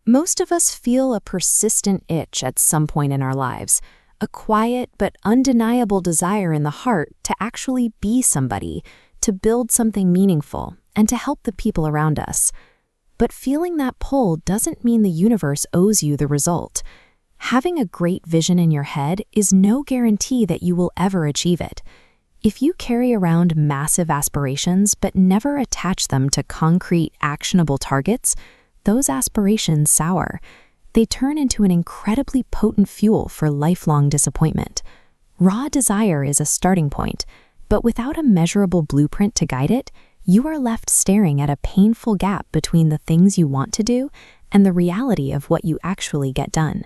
Most of us feel a persistent itch at some point in our lives, a quiet but undeniable desire in the heart to actually be somebody, to build something meaningful, and to help the people around us. But feeling that pull doesn't mean the universe owes you the result. Having a great vision in your head is no guarantee that you will ever achieve it. If you carry around massive aspirations but never attach them to concrete, actionable targets, those aspirations sour. They turn into an incredibly potent fuel for lifelong disappointment. Raw desire is a starting point, but without a measurable blueprint to guide it, you are left staring at a painful gap between the things you want to do and the reality of what you actually get done.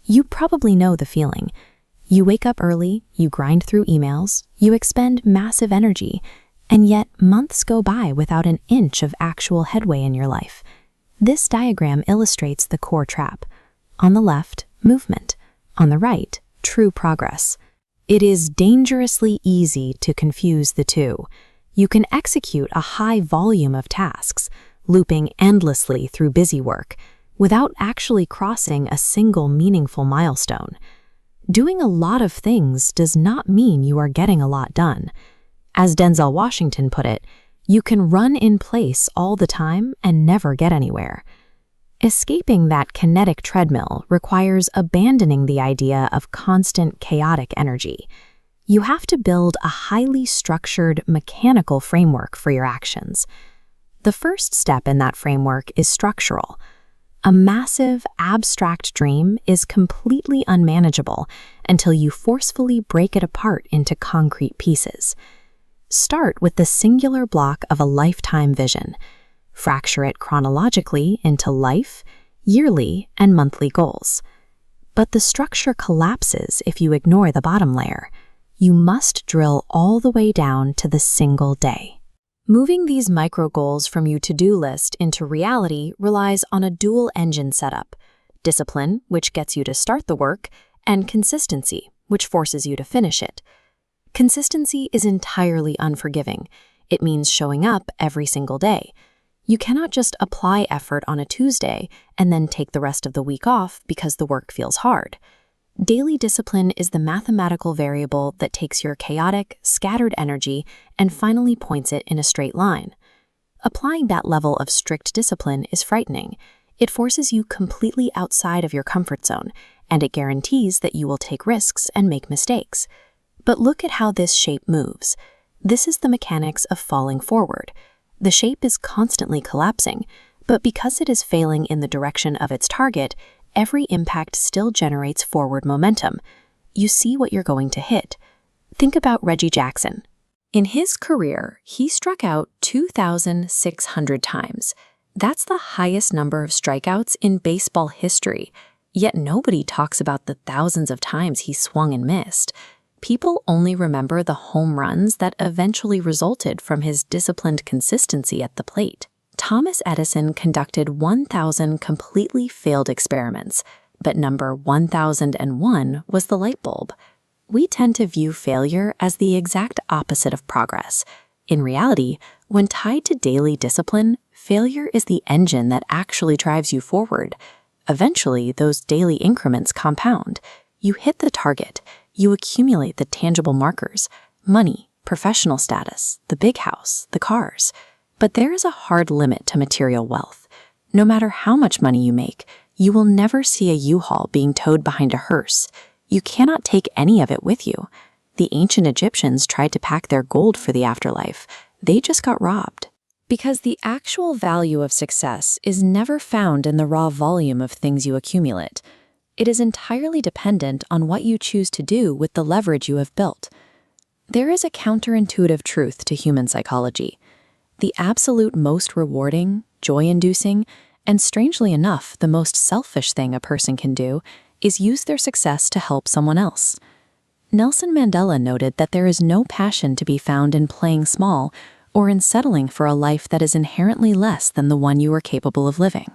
You probably know the feeling. You wake up early, you grind through emails, you expend massive energy, and yet months go by without an inch of actual headway in your life. This diagram illustrates the core trap. On the left, movement. On the right, true progress. It is dangerously easy to confuse the two. You can execute a high volume of tasks, looping endlessly through busy work, without actually crossing a single meaningful milestone. Doing a lot of things does not mean you are getting a lot done. As Denzel Washington put it, you can run in place all the time and never get anywhere. Escaping that kinetic treadmill requires abandoning the idea of constant chaotic energy. You have to build a highly structured, mechanical framework for your actions. The first step in that framework is structural. A massive, abstract dream is completely unmanageable until you forcefully break it apart into concrete pieces. Start with the singular block of a lifetime vision. Fracture it chronologically into life, yearly, and monthly goals. But the structure collapses if you ignore the bottom layer. You must drill all the way down to the single day. Moving these micro goals from your to-do list into reality relies on a dual engine setup: discipline, which gets you to start the work, and consistency, which forces you to finish it. Consistency is entirely unforgiving. It means showing up every single day. You cannot just apply effort on a Tuesday and then take the rest of the week off because the work feels hard. Daily discipline is the mathematical variable that takes your chaotic, scattered energy and finally points it in a straight line. Applying that level of strict discipline is frightening. It forces you completely outside of your comfort zone, and it guarantees that you will take risks and make mistakes. But look at how this shape moves. This is the mechanics of falling forward. The shape is constantly collapsing, but because it is failing in the direction of its target, every impact still generates forward momentum. You see what you're going to hit. Think about Reggie Jackson. In his career, he struck out 2,600 times. That's the highest number of strikeouts in baseball history. Yet nobody talks about the thousands of times he swung and missed. People only remember the home runs that eventually resulted from his disciplined consistency at the plate. Thomas Edison conducted 1,000 completely failed experiments, but number 1,001 was the light bulb. We tend to view failure as the exact opposite of progress. In reality, when tied to daily discipline, failure is the engine that actually drives you forward. Eventually, those daily increments compound. You hit the target. You accumulate the tangible markers: money, professional status, the big house, the cars. But there is a hard limit to material wealth. No matter how much money you make, you will never see a U-Haul being towed behind a hearse. You cannot take any of it with you. The ancient Egyptians tried to pack their gold for the afterlife. They just got robbed. Because the actual value of success is never found in the raw volume of things you accumulate. It is entirely dependent on what you choose to do with the leverage you have built. There is a counterintuitive truth to human psychology. The absolute most rewarding, joy-inducing, and strangely enough, the most selfish thing a person can do is use their success to help someone else. Nelson Mandela noted that there is no passion to be found in playing small or in settling for a life that is inherently less than the one you are capable of living.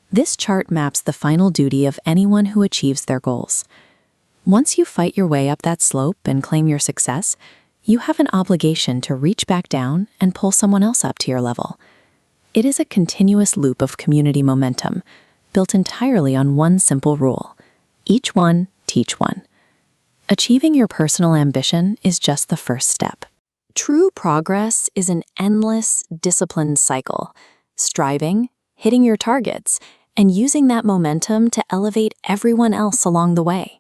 This chart maps the final duty of anyone who achieves their goals. Once you fight your way up that slope and claim your success, you have an obligation to reach back down and pull someone else up to your level. It is a continuous loop of community momentum. built entirely on one simple rule: each one, teach one. Achieving your personal ambition is just the first step. True progress is an endless, disciplined cycle, striving, hitting your targets, and using that momentum to elevate everyone else along the way.